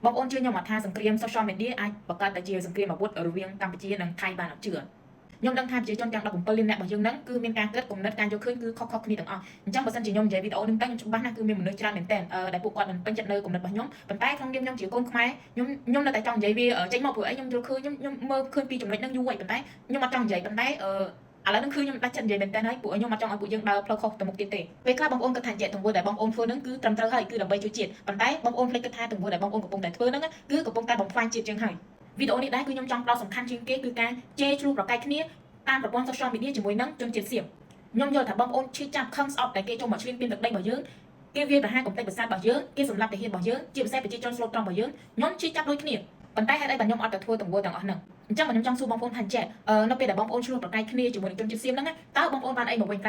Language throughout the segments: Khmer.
បងប្អូនជឿខ្ញុំថាសង្គ្រាម social media អាចបង្កើតទៅជាសង្គ្រាមអាវុធរវាងកម្ពុជានិងថៃបានអត់ជឿខ្ញុំដឹងថាប្រជាជនទាំង17លានអ្នករបស់យើងហ្នឹងគឺមានការគិតគំនិតការយកឃើញគឺខុសៗគ្នាទាំងអស់អញ្ចឹងបើសិនជាខ្ញុំនិយាយវីដេអូនេះទៅខ្ញុំច្បាស់ណាស់គឺមានមនុស្សច្រើនមែនតើដែលពួកគាត់មិនពេញចិត្តនៅគំនិតរបស់ខ្ញុំប៉ុន្តែក្នុងនាមខ្ញុំជាកូនខ្មែរខ្ញុំនៅតែចង់និយាយវាចេញមកព្រោះអីខ្ញុំយល់ឃើញខ្ញុំមើលឃើញពីចំណុចហ្នឹងយូរហើយប៉ុន្តែខ្ញុំអត់ចង់និយាយប៉ុន្តែឥឡូវហ្នឹងគឺខ្ញុំដាច់ចិត្តនិយាយមែនតើហើយពួកខ្ញុំអត់ចង់ឲ្យពួកយើងដើរផ្លូវខុសទៅមុខទៀតទេពេលខ្លះបងប្អូនគិតថាជាទង្វើដែលបងប្អូនធ្វើហ្នឹងគឺត្រឹមត្រូវហើយគឺដើម្បីជួយជាតិប៉ុន្តែបងប្អូនភ្លេចគិតថាទង្វើដែលបងប្អូនកំពុងតែធ្វើហ្នឹងគឺកំពុងតែបំផ្លាញជាតិយើងហើយវីដេអូនេះដែរគឺខ្ញុំចង់ផ្ដោតសំខាន់ជាងគេគឺការជេរឆ្លោះប្រកែកគ្នាតាមប្រព័ន្ធ social media ជាមួយនឹងជនជាតិសៀមខ្ញុំយល់ថាបងប្អូនឈឺចាប់ខឹងស្អប់តែគេចូលមកឈ្លានពានទឹកដីរបស់យើងគេវាយប្រហារកំទេចប្រសាទរបស់យើងគេសម្លាប់ទាហានរបស់យើងជាពិសេសប្រជាជនស្លូតត្រង់របស់យើងខ្ញុំឈឺចាប់ដូចគ្នាប៉ុន្តែហេតុអីបានខ្ញុំអត់ទៅធ្វើទង្វើទាំងអស់ហ្នឹងអញ្ចឹងខ្ញុំចង់សួរបងប្អូនថាចេះនៅពេលដែលបងប្អូនឆ្លោះប្រកែកគ្នាជាមួយនឹងជនជាតិសៀមហ្នឹងតើបងប្អូនបានអីមកវិញក្រ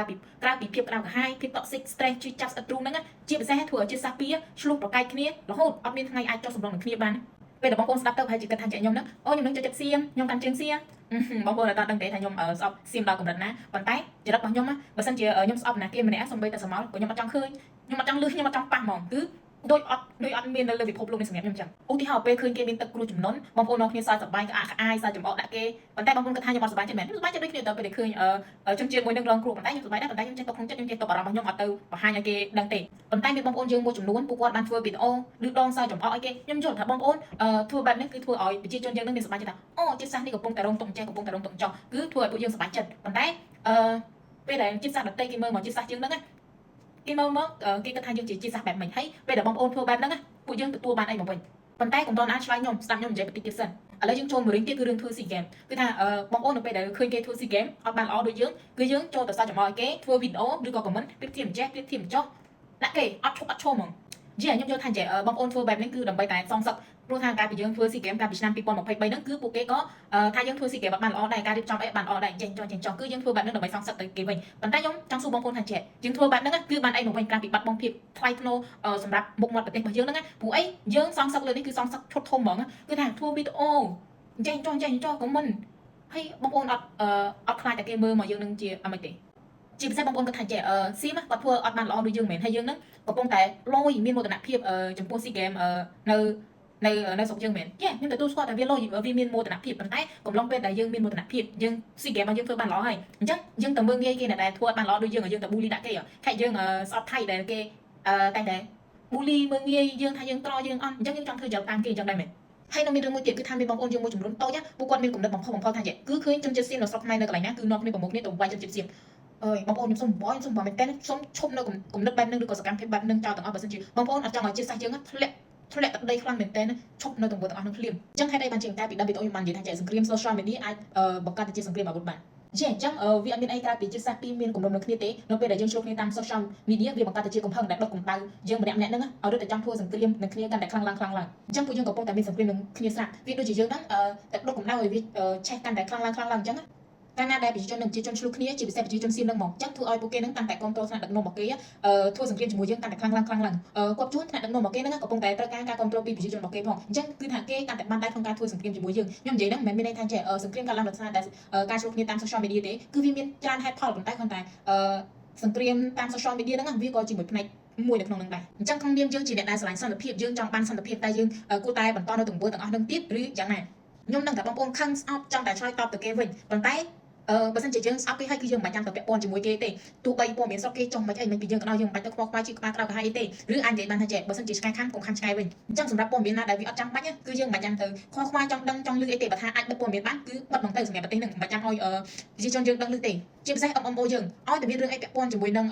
ៅពីភាពក្តៅក្រហាយភាព toxic stress ឈឺចាប់ស្អិតទ្រូងហ្នឹងជាពិសេសធ្វើឲ្យជាតិសាសន៍ពីឆ្លោះប្រកែកគ្នារហូតអត់មានថ្ងៃអាចចុះសម្រុងនឹងគ្នាបានពេលដែលបងប្អូនស្ដាប់ទៅប្រហែលជាគិតថាចេះខ្ញុំហ្នឹងអូខ្ញុំនឹងចូលចិត្តសៀមខ្ញុំកាន់ជើងសៀមបងប្អូនអត់ដឹងទេថាខ្ញុំស្អប់សៀមដល់កម្រិតណាប៉ុន្តែចរិតរបស់ខ្ញុំបើសិនជាខ្ញុំស្អប់ណាគេម្នាក់សំបីតែសមល់ខ្ញុំអត់ចង់ឃើញខ្ញុំអត់ចង់លឺខ្ញុំអត់ចង់ប៉ះហ្មងគឺដូចអត់មាននៅលើពិភពលោកនេះសម្រាប់ខ្ញុំចឹងឧទាហរណ៍ពេលឃើញគេមានទឹកគ្រោះជំនន់បងប្អូននាំគ្នាសើចសប្បាយក្អាកក្អាយសើចចំអកដាក់គេប៉ុន្តែបងប្អូនគិតថាខ្ញុំអត់សប្បាយចិត្តមែនខ្ញុំសប្បាយចិត្តដូចគ្នាទៅពេលដែលឃើញជនជាតិមួយនឹងរងគ្រោះប៉ុន្តែខ្ញុំសប្បាយដែរប៉ុន្តែខ្ញុំចេះទុកក្នុងចិត្តខ្ញុំចេះទុកអារម្មណ៍របស់ខ្ញុំអត់ទៅបង្ហាញឲ្យគេដឹងទេប៉ុន្តែមានបងប្អូនយើងមួយចំនួនពួកគាត់បានធ្វើវីដេអូឬដងសើចចំអកឲ្យគេខ្ញុំយល់ថាបងប្អូនធ្វើបែបនេះគឺធ្វើឲ្យប្រជាជនយើងនឹងមានសប្បាយចិត្តថាអូជាតិសាសន៍នេះកំពុងតែរងទុក្ខចេះកំពុងតែរងទុក្ខចោះគឺធ្វើឲ្យពួកយើងសប្បាយចិត្តប៉ុន្តែពេលដែលជាតិសាសន៍ដទៃគេមើលមកជាតិសាសន៍យើងហ្នឹងគេមើលមកគេគិតថាយើងជាជាតិសាសន៍បែបម៉េចហើយពេលដែលបងប្អូនធ្វើបែបហ្នឹងពួកយើងទទួលបានអីមកវិញប៉ុន្តែកុំតន់អាចឆ្លើយខ្ញុំស្ដាប់ខ្ញុំនិយាយបន្តិចទៀតសិនឥឡូវយើងចូលមួយរឿងទៀតគឺរឿងធ្វើស៊ីហ្គេមគឺថាបងប្អូននៅពេលដែលឃើញគេធ្វើស៊ីហ្គេមអត់បានល្អដូចយើងគឺយើងចូលទៅសើចចំអកឲ្យគេធ្វើវីដេអូឬក៏ខមមិនប្រៀបធៀបម្ចេះប្រៀបធៀបម្ចោះដាក់គេអត់ឈប់អត់ឈរហ្មងយេខ្ញុំយល់ថាចេះបងប្អូនធ្វើបែបនេះគឺដើម្បីតែសងសឹកព្រោះថាកាលពីយើងធ្វើស៊ីហ្គេមកាលពីឆ្នាំ2023ហ្នឹងគឺពួកគេក៏ថាយើងធ្វើស៊ីហ្គេមបានល្អដែរការរៀបចំអីបានល្អដែរចេះចង់គឺយើងធ្វើបែបហ្នឹងដើម្បីសងសឹកទៅគេវិញប៉ុន្តែខ្ញុំចង់សួរបងប្អូនថាចេះយើងធ្វើបែបហ្នឹងគឺបានអីមកវិញក្រៅពីបាត់បង់ភាពថ្លៃថ្នូរសម្រាប់មុខមាត់ប្រទេសរបស់យើងហ្នឹងព្រោះអីយើងសងសឹកលើនេះគឺសងសឹកឈុតធំហ្មងគឺថាធ្វើវីដេអូចេះចង់ខមមិនហើយបងប្អូនអត់ខ្លាចតែគេមើលមកយើងនឹងជាអមិនទេជាពិសេសបងប្អូនគាត់ថាចេះសៀមគាត់ធ្វើអត់បានល្អដូចយើងមែនហើយយើងនឹងកំពុងតែលយមានមោទនភាពចំពោះស៊ីហ្គេមនៅស្រុកយើងមែនខ្ញុំទទួលស្គាល់ថាវាលយវាមានមោទនភាពប៉ុន្តែកំឡុងពេលដែលយើងមានមោទនភាពយើងស៊ីហ្គេមរបស់យើងធ្វើបានល្អហើយអញ្ចឹងយើងទៅមើលងាយគេដែលធ្វើបានល្អដូចយើងយើងទៅប៊ូលីដាក់គេខែយើងស្អប់ថៃដែលគេតែប៊ូលីមើលងាយយើងថាយើងត្រយើងអន់អញ្ចឹងយើងចង់ធ្វើយ៉ាងតាមគេអញ្ចឹងដែរមែនហើយនៅមានរឿងមួយទៀតគឺថាមានបងប្អូនយើងមួយចំនួនតូចពួកគាត់មានគំនិតបំផុសថាគឺឃើញជនជាតិសៀមនៅស្រុកខ្មែរនៅកន្លែងណាគឺនាំគ្នាប្រមូលគ្នាទៅវាយជនជាតិសៀមអើយបងប្អូនខ្ញុំសុំបងមែនតើសុំឈប់នៅគំនិតបែបហ្នឹងឬក៏សកម្មភាពបែបហ្នឹងចោលទាំងអស់បើសិនជាបងប្អូនអត់ចង់ឲ្យជាតិសាសន៍យើងធ្លាក់ទឹកដីខ្លាំងមែនតើឈប់នៅទង្វើទាំងអស់ហ្នឹងភ្លាមអញ្ចឹងហេតុអីបានជាតែពីដើមវីដេអូខ្ញុំបាននិយាយថាសង្គ្រាម social media អាចបង្កើតទៅជាសង្គ្រាមអាវុធបានអញ្ចឹងវាអត់មានអីក្រៅពីជាតិសាសន៍ពីរមានគំនុំនឹងគ្នាទេនៅពេលដែលយើងឆ្លោះគ្នាតាម social media វាបង្កើតទៅជាកំហឹងដែលដុតកម្ដៅយើងម្នាក់ហ្នឹងឲ្យរត់តែចង់ធ្វើសង្គ្រាមនឹងគ្នាកាន់តែខ្លាំងឡើងអញ្ចឹងពួកយើងកំពុងតែមានសង្គ្រាមនឹងគ្នាស្រាប់វាដូចជាយើងហ្នឹងតែដុតកម្ដៅឲ្យវាឆេះកាន់តែខ្លាំងឡើងអញ្ចឹងកាលណាដែលប្រជាជននិងប្រជាជនឆ្លោះគ្នាជាពិសេសប្រជាជនសៀមនឹងមកចឹងធ្វើឲ្យពួកគេនឹងកាន់តែគ្រប់គ្រងថ្នាក់ដឹកនាំរបស់គេធ្វើសង្គ្រាមជាមួយយើងកាន់តែខ្លាំងឡើងគាត់ជួនថ្នាក់ដឹកនាំរបស់គេនឹងកំពុងតែត្រូវការការគ្រប់គ្រងពីប្រជាជនរបស់គេផងអញ្ចឹងគឺថាគេកាន់តែបានដែរក្នុងការធ្វើសង្គ្រាមជាមួយយើងខ្ញុំនិយាយហ្នឹងមិនមែនមានន័យថាសង្គ្រាមកើតឡើងដោយសារតែការឆ្លោះគ្នាតាម social media ទេគឺវាមានច្រើនហេតុផលប៉ុន្តែគ្រាន់តែសង្គ្រាមតាម social media ហ្នឹងវាក៏ជាមួយផ្នែកមួយនៅក្នុងនឹងដែរអញ្ចឹងក្នុងនាមយើងជាអ្នកដែលស្រឡាញ់សន្តិភាពយើងចង់បានសន្តិភាពតែយើងគួរតែបន្តនៅទង្វើទាំងអស់ហ្នឹងទៀតឬយ៉ាងណាខ្ញុំនឹងតែបងប្អូនខឹងស្អប់ចង់តែឆ្លើយតបទៅគេវិញប៉ុន្តែបើសិនជាយើងស្អប់គេហើយគឺយើងមិនបាច់ចាំទៅពាក់ព័ន្ធជាមួយគេទេទោះបីព័ត៌មានស្រុកគេចង់មិនអីមិនពីយើងក៏ដោយយើងមិនបាច់ទៅខ្វល់ខ្វាយជឿក្បាលក្រៅកាហាយអីទេឬអាចនិយាយបានថាចេះបើសិនជាឆ្កែខាំកុំខាំឆ្កែវិញអញ្ចឹងសម្រាប់ព័ត៌មានណាដែលវាអត់ចាំបាច់គឺយើងមិនបាច់ចាំទៅខ្វល់ខ្វាយចង់ដឹងចង់លឺអីទេបើថាអាចបិទព័ត៌មានបានគឺបិទហ្មងទៅសម្រាប់ប្រទេសនឹងមិនបាច់ចាំឲ្យប្រជាជនយើងដឹងលឺទេជាពិសេសMMOយើងឲ្យតែមានរឿងអីពាក់ព័ន្ធជាមួយនឹ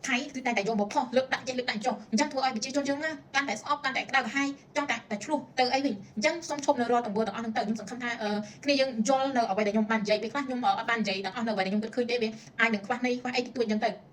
ងថៃគឺតែយកមកផុសលើកដាក់ចេះលើកដាក់ចុះអញ្ចឹងធ្វើឲ្យប្រជាជនយើងណាកាន់តែស្អប់កាន់តែក្តៅក្រហាយចង់តែឆ្លោះទៅអីវិញអញ្ចឹងសូមឈប់នៅរាល់ទង្វើទាំងអស់ហ្នឹងទៅខ្ញុំសង្ឃឹមថាគ្នាយើងយល់នៅអ្វីដែលខ្ញុំបាននិយាយពេលខ្លះខ្ញុំអត់បាននិយាយទាំងអស់នៅអ្វីដែលខ្ញុំគិតឃើញទេវាអាចនឹងខ្វះនៃខ្វះអីតិចតួចអញ្ចឹងទៅ